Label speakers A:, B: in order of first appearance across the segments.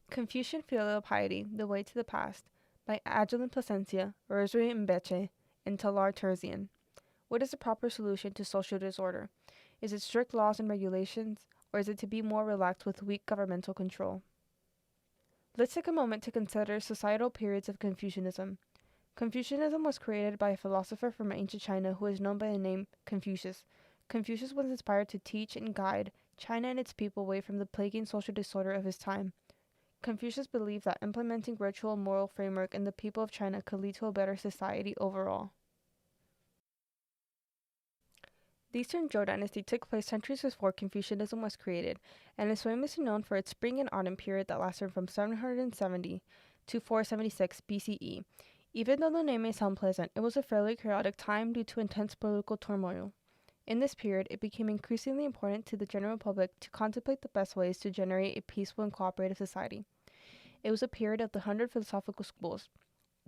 A: Confucian Filial Piety, The Way to the Past, by Ayelen Placencia, Rosemary Mbeche, and Talar Terzian. What is the proper solution to social disorder? Is it strict laws and regulations, or is it to be more relaxed with weak governmental control? Let's take a moment to consider societal periods of Confucianism. Confucianism was created by a philosopher from ancient China who is known by the name Confucius. Confucius was inspired to teach and guide China and its people away from the plaguing social disorder of his time. Confucius believed that implementing ritual and moral framework in the people of China could lead to a better society overall. The Eastern Zhou dynasty took place centuries before Confucianism was created, and is famously known for its spring and autumn period that lasted from 770 to 476 BCE. Even though the name may sound pleasant, it was a fairly chaotic time due to intense political turmoil. In this period, it became increasingly important to the general public to contemplate the best ways to generate a peaceful and cooperative society. It was a period of the 100 philosophical schools.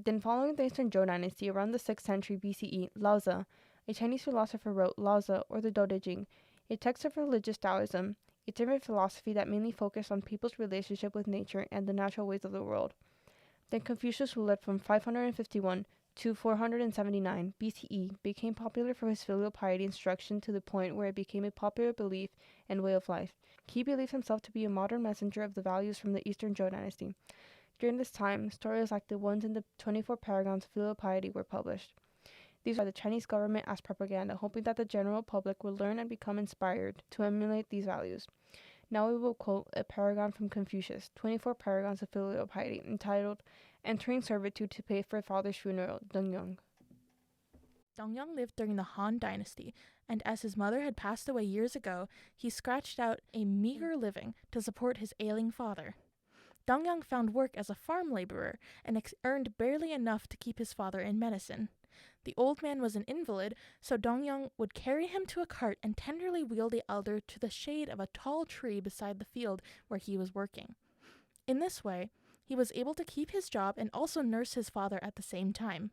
A: Then, following the Eastern Zhou dynasty, around the 6th century BCE, Laozi, a Chinese philosopher, wrote Laozi, or the Tao Te Ching, a text of religious Taoism, a term of philosophy that mainly focused on people's relationship with nature and the natural ways of the world. Then Confucius, who lived from 551 to 479 BCE, became popular for his filial piety instruction to the point where it became a popular belief and way of life. He believed himself to be a modern messenger of the values from the Eastern Zhou dynasty. During this time, stories like the ones in the 24 Paragons of Filial Piety were published. These are the Chinese government as propaganda, hoping that the general public will learn and become inspired to emulate these values. Now we will quote a paragon from Confucius, 24 Paragons of Filial Piety, entitled Entering Servitude to Pay for a Father's Funeral, Dongyang.
B: Dongyang lived during the Han Dynasty, and as his mother had passed away years ago, he scratched out a meager living to support his ailing father. Dongyang found work as a farm laborer and earned barely enough to keep his father in medicine. The old man was an invalid, so Dongyang would carry him to a cart and tenderly wheel the elder to the shade of a tall tree beside the field where he was working. In this way, he was able to keep his job and also nurse his father at the same time.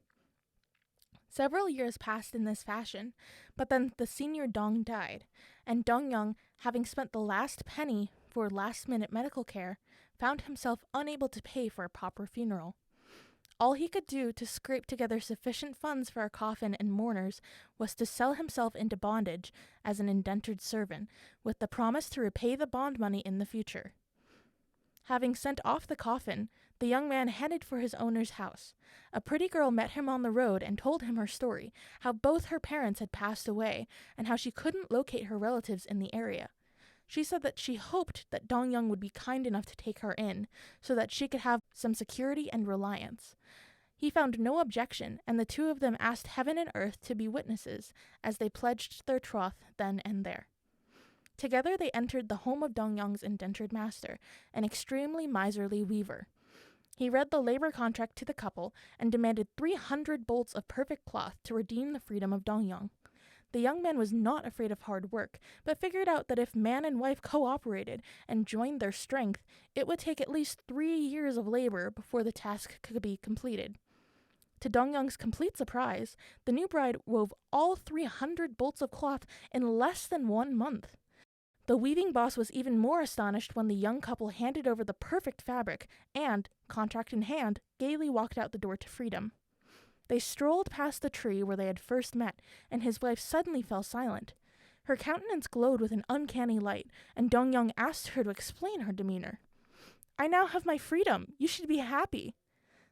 B: Several years passed in this fashion, but then the senior Dong died, and Dongyang, having spent the last penny for last-minute medical care, found himself unable to pay for a proper funeral. All he could do to scrape together sufficient funds for a coffin and mourners was to sell himself into bondage as an indentured servant, with the promise to repay the bond money in the future. Having sent off the coffin, the young man headed for his owner's house. A pretty girl met him on the road and told him her story, how both her parents had passed away, and how she couldn't locate her relatives in the area. She said that she hoped that Dongyang would be kind enough to take her in, so that she could have some security and reliance. He found no objection, and the two of them asked heaven and earth to be witnesses, as they pledged their troth then and there. Together they entered the home of Dongyang's indentured master, an extremely miserly weaver. He read the labor contract to the couple and demanded 300 bolts of perfect cloth to redeem the freedom of Dongyang. The young man was not afraid of hard work, but figured out that if man and wife cooperated and joined their strength, it would take at least 3 years of labor before the task could be completed. To Dongyang's complete surprise, the new bride wove all 300 bolts of cloth in less than 1 month. The weaving boss was even more astonished when the young couple handed over the perfect fabric and, contract in hand, gaily walked out the door to freedom. They strolled past the tree where they had first met, and his wife suddenly fell silent. Her countenance glowed with an uncanny light, and Dongyang asked her to explain her demeanor. "I now have my freedom. You should be happy."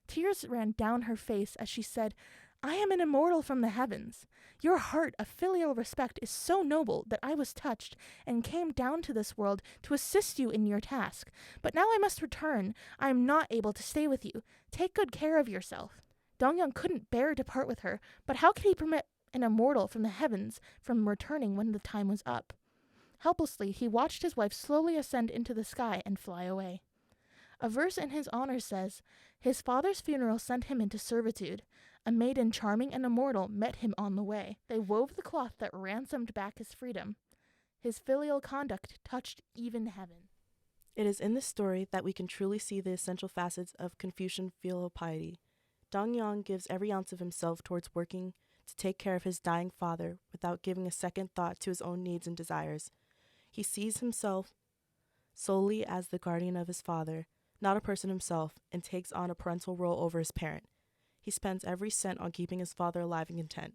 B: Tears ran down her face as she said, "I am an immortal from the heavens. Your heart of filial respect is so noble that I was touched and came down to this world to assist you in your task. But now I must return. I am not able to stay with you. Take good care of yourself." Dongyang couldn't bear to part with her, but how could he permit an immortal from the heavens from returning when the time was up? Helplessly, he watched his wife slowly ascend into the sky and fly away. A verse in his honor says, "His father's funeral sent him into servitude. A maiden charming and immortal met him on the way. They wove the cloth that ransomed back his freedom. His filial conduct touched even heaven."
C: It is in this story that we can truly see the essential facets of Confucian filial piety. Dongyang gives every ounce of himself towards working to take care of his dying father without giving a second thought to his own needs and desires. He sees himself solely as the guardian of his father, not a person himself, and takes on a parental role over his parent. He spends every cent on keeping his father alive and content.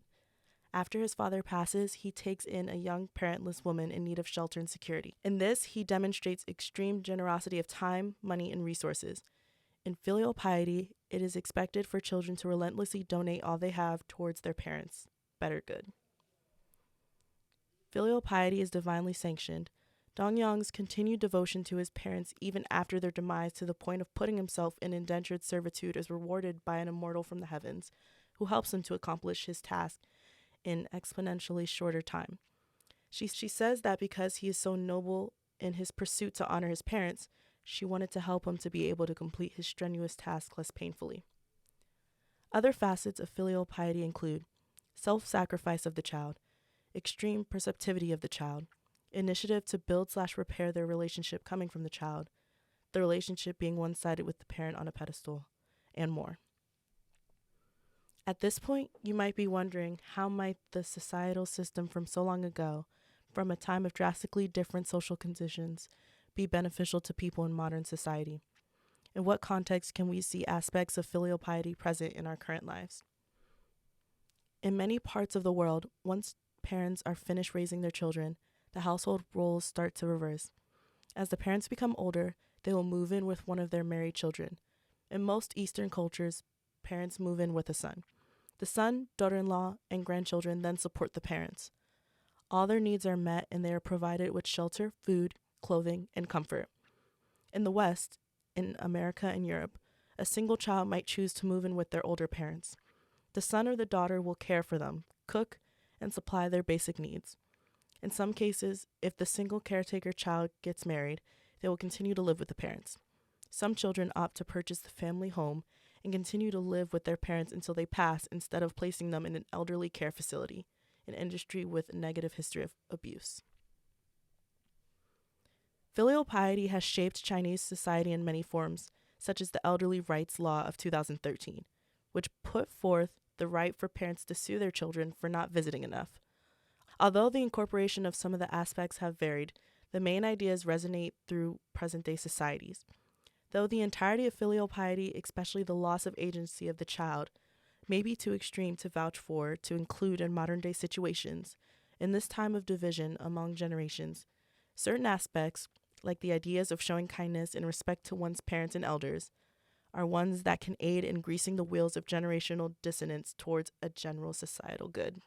C: After his father passes, he takes in a young parentless woman in need of shelter and security. In this, he demonstrates extreme generosity of time, money, and resources. In filial piety, it is expected for children to relentlessly donate all they have towards their parents' better good. Filial piety is divinely sanctioned. Dongyang's continued devotion to his parents even after their demise to the point of putting himself in indentured servitude is rewarded by an immortal from the heavens, who helps him to accomplish his task in exponentially shorter time. She says that because he is so noble in his pursuit to honor his parents, she wanted to help him to be able to complete his strenuous task less painfully. Other facets of filial piety include self-sacrifice of the child, extreme perceptivity of the child, initiative to build/repair their relationship coming from the child, the relationship being one-sided with the parent on a pedestal, and more. At this point, you might be wondering, how might the societal system from so long ago, from a time of drastically different social conditions, be beneficial to people in modern society? In what context can we see aspects of filial piety present in our current lives? In many parts of the world, once parents are finished raising their children, the household roles start to reverse. As the parents become older, they will move in with one of their married children. In most Eastern cultures, parents move in with a son. The son, daughter-in-law, and grandchildren then support the parents. All their needs are met and they are provided with shelter, food, clothing, and comfort. In the West, in America and Europe, a single child might choose to move in with their older parents. The son or the daughter will care for them, cook, and supply their basic needs. In some cases, if the single caretaker child gets married, they will continue to live with the parents. Some children opt to purchase the family home and continue to live with their parents until they pass instead of placing them in an elderly care facility, an industry with a negative history of abuse. Filial piety has shaped Chinese society in many forms, such as the Elderly Rights Law of 2013, which put forth the right for parents to sue their children for not visiting enough. Although the incorporation of some of the aspects have varied, the main ideas resonate through present-day societies. Though the entirety of filial piety, especially the loss of agency of the child, may be too extreme to vouch for to include in modern-day situations, in this time of division among generations, certain aspects, like the ideas of showing kindness and respect to one's parents and elders, are ones that can aid in greasing the wheels of generational dissonance towards a general societal good.